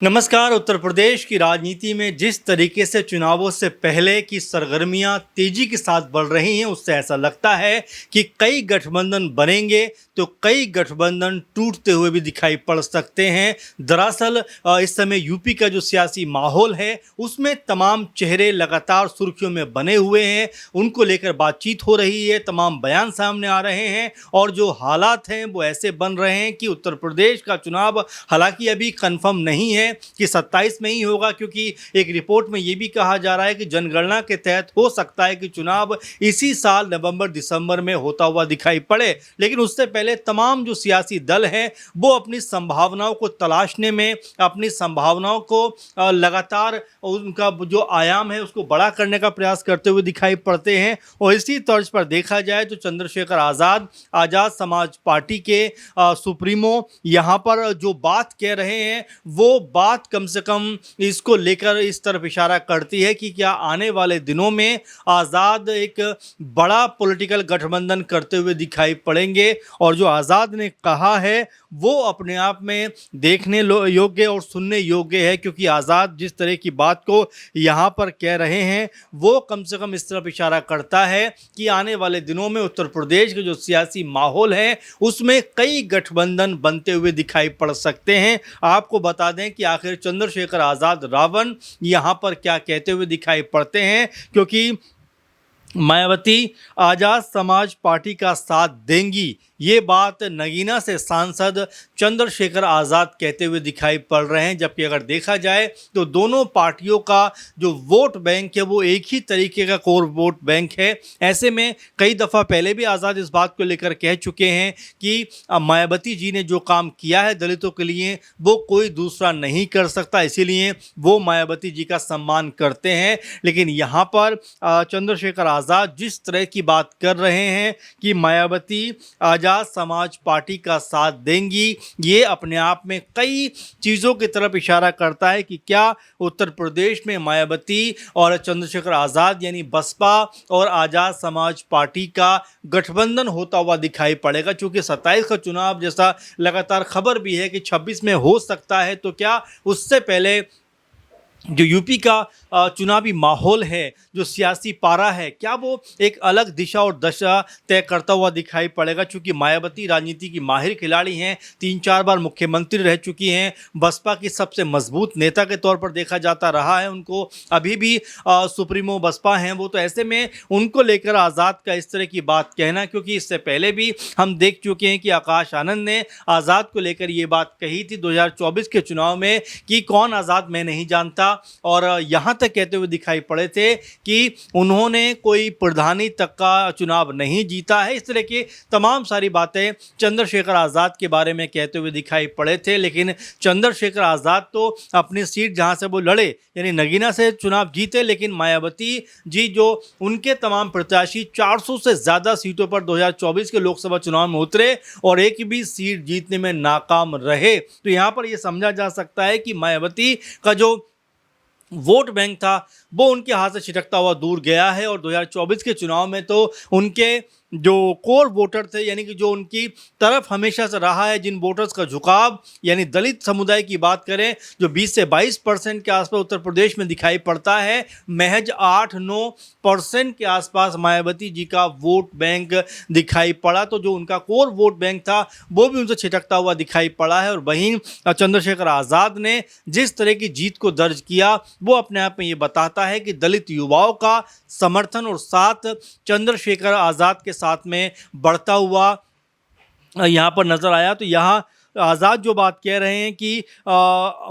नमस्कार। उत्तर प्रदेश की राजनीति में जिस तरीके से चुनावों से पहले की सरगर्मियां तेजी के साथ बढ़ रही हैं, उससे ऐसा लगता है कि कई गठबंधन बनेंगे तो कई गठबंधन टूटते हुए भी दिखाई पड़ सकते हैं। दरअसल इस समय यूपी का जो सियासी माहौल है उसमें तमाम चेहरे लगातार सुर्खियों में बने हुए हैं, उनको लेकर बातचीत हो रही है, तमाम बयान सामने आ रहे हैं और जो हालात हैं वो ऐसे बन रहे हैं कि उत्तर प्रदेश का चुनाव हालांकि अभी कन्फर्म नहीं है कि 27 में ही होगा, क्योंकि एक रिपोर्ट में ये भी कहा जा रहा है कि जनगणना के तहत हो सकता है कि चुनाव इसी साल नवंबर दिसंबर में होता हुआ दिखाई पड़े। लेकिन उससे पहले तमाम जो सियासी दल हैं वो अपनी संभावनाओं को तलाशने में, अपनी संभावनाओं को लगातार उनका जो आयाम है उसको बड़ा करने का प्रयास करते हुए दिखाई पड़ते हैं। और इसी तर्ज पर देखा जाए तो चंद्रशेखर आज़ाद समाज पार्टी के सुप्रीमो यहाँ पर जो बात कह रहे हैं वो बात कम से कम इसको लेकर इस तरफ इशारा करती है कि क्या आने वाले दिनों में आज़ाद एक बड़ा पॉलिटिकल गठबंधन करते हुए दिखाई पड़ेंगे। और जो आज़ाद ने कहा है वो अपने आप में देखने योग्य और सुनने योग्य है, क्योंकि आज़ाद जिस तरह की बात को यहाँ पर कह रहे हैं वो कम से कम इस तरफ इशारा करता है कि आने वाले दिनों में उत्तर प्रदेश के जो सियासी माहौल है उसमें कई गठबंधन बनते हुए दिखाई पड़ सकते हैं। आपको बता दें कि आखिर चंद्रशेखर आज़ाद रावण यहाँ पर क्या कहते हुए दिखाई पड़ते हैं, क्योंकि मायावती आजाद समाज पार्टी का साथ देंगी, ये बात नगीना से सांसद चंद्रशेखर आज़ाद कहते हुए दिखाई पड़ रहे हैं। जबकि अगर देखा जाए तो दोनों पार्टियों का जो वोट बैंक है वो एक ही तरीके का कोर वोट बैंक है। ऐसे में कई दफ़ा पहले भी आज़ाद इस बात को लेकर कह चुके हैं कि मायावती जी ने जो काम किया है दलितों के लिए वो कोई दूसरा नहीं कर सकता, इसीलिए वो मायावती जी का सम्मान करते हैं। लेकिन यहाँ पर चंद्रशेखर आज़ाद जिस तरह की बात कर रहे हैं कि मायावती आजाद समाज पार्टी का साथ देंगी, ये अपने आप में कई चीज़ों की तरफ इशारा करता है कि क्या उत्तर प्रदेश में मायावती और चंद्रशेखर आज़ाद यानी बसपा और आज़ाद समाज पार्टी का गठबंधन होता हुआ दिखाई पड़ेगा। चूँकि 27 का चुनाव जैसा लगातार खबर भी है कि 26 में हो सकता है, तो क्या उससे पहले जो यूपी का चुनावी माहौल है, जो सियासी पारा है, क्या वो एक अलग दिशा और दशा तय करता हुआ दिखाई पड़ेगा। चूँकि मायावती राजनीति की माहिर खिलाड़ी हैं, 3-4 बार मुख्यमंत्री रह चुकी हैं, बसपा की सबसे मजबूत नेता के तौर पर देखा जाता रहा है उनको, अभी भी सुप्रीमो बसपा हैं वो। तो ऐसे में उनको लेकर आज़ाद का इस तरह की बात कहना, क्योंकि इससे पहले भी हम देख चुके हैं कि आकाश आनंद ने आज़ाद को लेकर ये बात कही थी 2024 के चुनाव में कि कौन आज़ाद मैं नहीं जानता, और यहाँ तक कहते हुए दिखाई पड़े थे कि उन्होंने कोई प्रधानी तक का चुनाव नहीं जीता है। इस तरह की तमाम सारी बातें चंद्रशेखर आज़ाद के बारे में कहते हुए दिखाई पड़े थे। लेकिन चंद्रशेखर आज़ाद तो अपनी सीट जहाँ से वो लड़े यानी नगीना से चुनाव जीते, लेकिन मायावती जी जो उनके तमाम प्रत्याशी 400 से ज़्यादा सीटों पर 2024 के लोकसभा चुनाव में उतरे और एक भी सीट जीतने में नाकाम रहे। तो यहाँ पर यह समझा जा सकता है कि मायावती का जो वोट बैंक था वो उनके हाथ से छिटकता हुआ दूर गया है। और 2024 के चुनाव में तो उनके जो कोर वोटर थे, यानी कि जो उनकी तरफ हमेशा से रहा है, जिन वोटर्स का झुकाव यानी दलित समुदाय की बात करें, जो 20 से 22% के आसपास उत्तर प्रदेश में दिखाई पड़ता है, महज 8-9% के आसपास मायावती जी का वोट बैंक दिखाई पड़ा। तो जो उनका कोर वोट बैंक था वो भी उनसे छिटकता हुआ दिखाई पड़ा है। और वहीं चंद्रशेखर आज़ाद ने जिस तरह की जीत को दर्ज किया वो अपने आप में ये बताता है कि दलित युवाओं का समर्थन और साथ चंद्रशेखर आज़ाद के साथ में बढ़ता हुआ यहाँ पर नज़र आया। तो यहाँ आज़ाद जो बात कह रहे हैं कि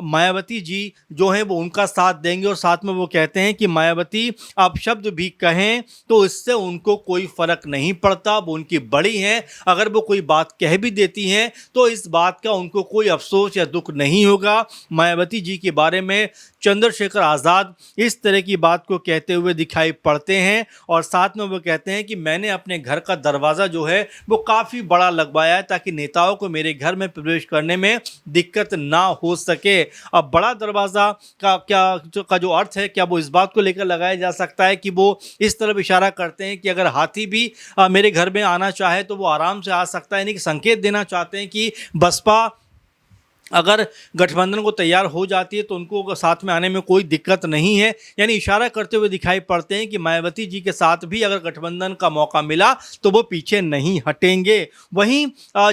मायावती जी जो हैं वो उनका साथ देंगे, और साथ में वो कहते हैं कि मायावती आप शब्द भी कहें तो इससे उनको कोई फ़र्क नहीं पड़ता, वो उनकी बड़ी हैं, अगर वो कोई बात कह भी देती हैं तो इस बात का उनको कोई अफसोस या दुख नहीं होगा। मायावती जी के बारे में चंद्रशेखर आज़ाद इस तरह की बात को कहते हुए दिखाई पड़ते हैं। और साथ में वो कहते हैं कि मैंने अपने घर का दरवाज़ा जो है वो काफ़ी बड़ा लगवाया है ताकि नेताओं को मेरे घर में प्रवेश करने में दिक्कत ना हो सके। अब बड़ा दरवाज़ा का जो अर्थ है, क्या वो इस बात को लेकर लगाया जा सकता है कि वो इस तरफ इशारा करते हैं कि अगर हाथी भी मेरे घर में आना चाहे तो वो आराम से आ सकता है, यानी कि संकेत देना चाहते हैं कि बसपा अगर गठबंधन को तैयार हो जाती है तो उनको साथ में आने में कोई दिक्कत नहीं है। यानी इशारा करते हुए दिखाई पड़ते हैं कि मायावती जी के साथ भी अगर गठबंधन का मौका मिला तो वो पीछे नहीं हटेंगे। वहीं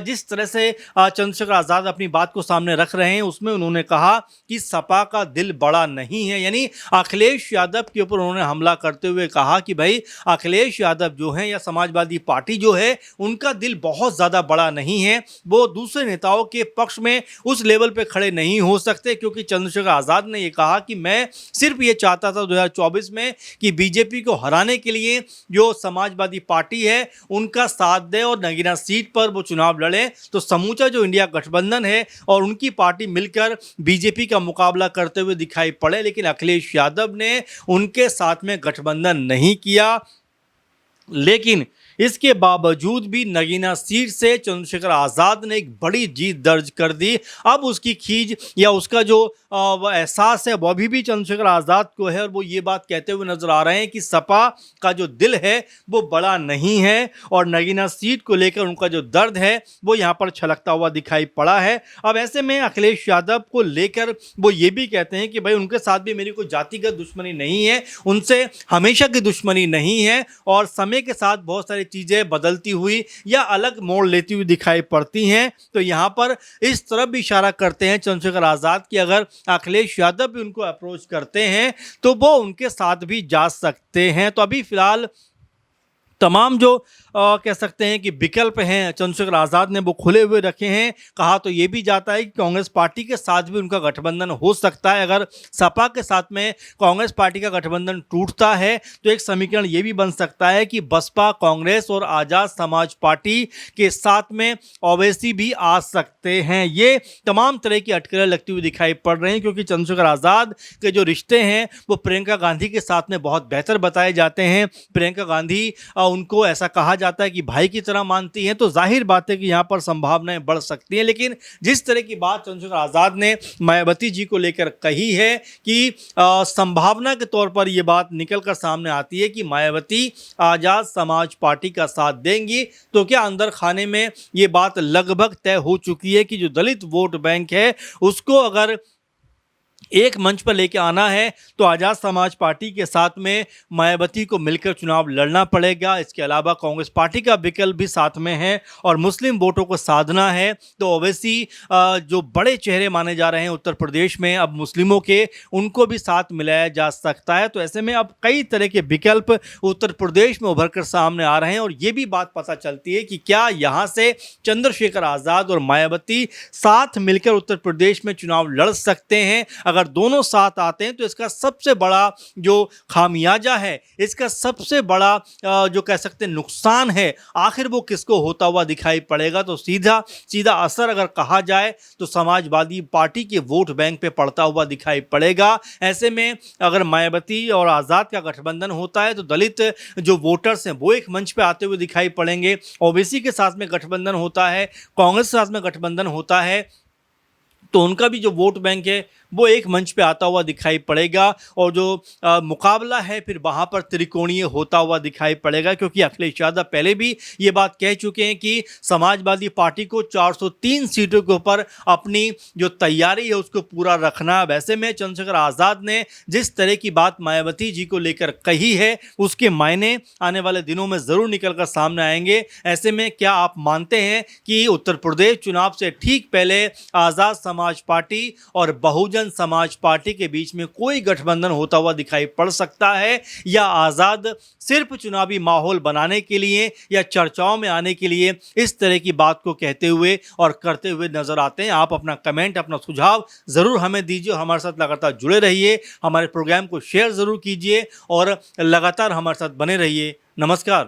जिस तरह से चंद्रशेखर आज़ाद अपनी बात को सामने रख रहे हैं उसमें उन्होंने कहा कि सपा का दिल बड़ा नहीं है। यानी अखिलेश यादव के ऊपर उन्होंने हमला करते हुए कहा कि भाई अखिलेश यादव जो हैं या समाजवादी पार्टी जो है उनका दिल बहुत ज़्यादा बड़ा नहीं है, वो दूसरे नेताओं के पक्ष में उस लेवल पे खड़े नहीं हो सकते। क्योंकि चंद्रशेखर आज़ाद ने ये कहा कि मैं सिर्फ ये चाहता था 2024 में कि बीजेपी को हराने के लिए जो समाजवादी पार्टी है उनका साथ दे और नगीना सीट पर वो चुनाव लड़े, तो समूचा जो इंडिया गठबंधन है और उनकी पार्टी मिलकर बीजेपी का मुकाबला करते हुए दिखाई पड़े। लेकिन अखिलेश यादव ने उनके साथ में गठबंधन नहीं किया, लेकिन इसके बावजूद भी नगीना सीट से चंद्रशेखर आज़ाद ने एक बड़ी जीत दर्ज कर दी। अब उसकी खींच या उसका जो एहसास है वह भी चंद्रशेखर आज़ाद को है और वो ये बात कहते हुए नजर आ रहे हैं कि सपा का जो दिल है वो बड़ा नहीं है और नगीना सीट को लेकर उनका जो दर्द है वो यहाँ पर छलकता हुआ दिखाई पड़ा है। अब ऐसे में अखिलेश यादव को लेकर वो ये भी कहते हैं कि भाई उनके साथ भी मेरी कोई जातिगत दुश्मनी नहीं है, उनसे हमेशा की दुश्मनी नहीं है और समय के साथ बहुत सारी चीज़ें बदलती हुई या अलग मोड़ लेती हुई दिखाई पड़ती हैं। तो यहाँ पर इस तरफ भी इशारा करते हैं चंद्रशेखर आज़ाद कि अगर अखिलेश यादव भी उनको अप्रोच करते हैं तो वो उनके साथ भी जा सकते हैं। तो अभी फिलहाल तमाम जो कह सकते हैं कि विकल्प हैं चंद्रशेखर आज़ाद ने वो खुले हुए रखे हैं। कहा तो ये भी जाता है कि कांग्रेस पार्टी के साथ भी उनका गठबंधन हो सकता है। अगर सपा के साथ में कांग्रेस पार्टी का गठबंधन टूटता है तो एक समीकरण ये भी बन सकता है कि बसपा, कांग्रेस और आज़ाद समाज पार्टी के साथ में ओवैसी भी आ सकते हैं। ये तमाम तरह की अटकलें लगती हुई दिखाई पड़ रही हैं क्योंकि चंद्रशेखर आज़ाद के जो रिश्ते हैं वो प्रियंका गांधी के साथ में बहुत बेहतर बताए जाते हैं। प्रियंका गांधी उनको ऐसा कहा जाता है कि भाई की तरह मानती हैं, तो जाहिर बात है कि यहाँ पर संभावनाएं बढ़ सकती हैं। लेकिन जिस तरह की बात चंद्रशेखर आज़ाद ने मायावती जी को लेकर कही है कि संभावना के तौर पर यह बात निकल कर सामने आती है कि मायावती आज़ाद समाज पार्टी का साथ देंगी, तो क्या अंदर खाने में ये बात लगभग तय हो चुकी है कि जो दलित वोट बैंक है उसको अगर एक मंच पर लेके आना है तो आज़ाद समाज पार्टी के साथ में मायावती को मिलकर चुनाव लड़ना पड़ेगा। इसके अलावा कांग्रेस पार्टी का विकल्प भी साथ में है और मुस्लिम वोटों को साधना है तो ओवैसी जो बड़े चेहरे माने जा रहे हैं उत्तर प्रदेश में अब मुस्लिमों के, उनको भी साथ मिलाया जा सकता है। तो ऐसे में अब कई तरह के विकल्प उत्तर प्रदेश में उभर कर सामने आ रहे हैं और ये भी बात पता चलती है कि क्या यहाँ से चंद्रशेखर आज़ाद और मायावती साथ मिलकर उत्तर प्रदेश में चुनाव लड़ सकते हैं। अगर दोनों साथ आते हैं तो इसका सबसे बड़ा जो खामियाजा है, इसका सबसे बड़ा जो कह सकते हैं नुकसान है, आखिर वो किसको होता हुआ दिखाई पड़ेगा। तो सीधा सीधा असर अगर कहा जाए तो समाजवादी पार्टी के वोट बैंक पे पड़ता हुआ दिखाई पड़ेगा। ऐसे में अगर मायावती और आज़ाद का गठबंधन होता है तो दलित जो वोटर्स हैं वो एक मंच पे आते हुए दिखाई पड़ेंगे। ओबीसी के साथ में गठबंधन होता है, कांग्रेस के साथ में गठबंधन होता है तो उनका भी जो वोट बैंक है वो एक मंच पे आता हुआ दिखाई पड़ेगा और जो मुकाबला है फिर वहाँ पर त्रिकोणीय होता हुआ दिखाई पड़ेगा। क्योंकि अखिलेश यादव पहले भी ये बात कह चुके हैं कि समाजवादी पार्टी को 403 सीटों के ऊपर अपनी जो तैयारी है उसको पूरा रखना। वैसे में चंद्रशेखर आज़ाद ने जिस तरह की बात मायावती जी को लेकर कही है उसके मायने आने वाले दिनों में ज़रूर निकल कर सामने आएंगे। ऐसे में क्या आप मानते हैं कि उत्तर प्रदेश चुनाव से ठीक पहले आज़ाद समाज पार्टी और बहुजन समाज पार्टी के बीच में कोई गठबंधन होता हुआ दिखाई पड़ सकता है, या आज़ाद सिर्फ चुनावी माहौल बनाने के लिए या चर्चाओं में आने के लिए इस तरह की बात को कहते हुए और करते हुए नजर आते हैं? आप अपना कमेंट, अपना सुझाव ज़रूर हमें दीजिए। हमारे साथ लगातार जुड़े रहिए, हमारे प्रोग्राम को शेयर ज़रूर कीजिए और लगातार हमारे साथ बने रहिए। नमस्कार।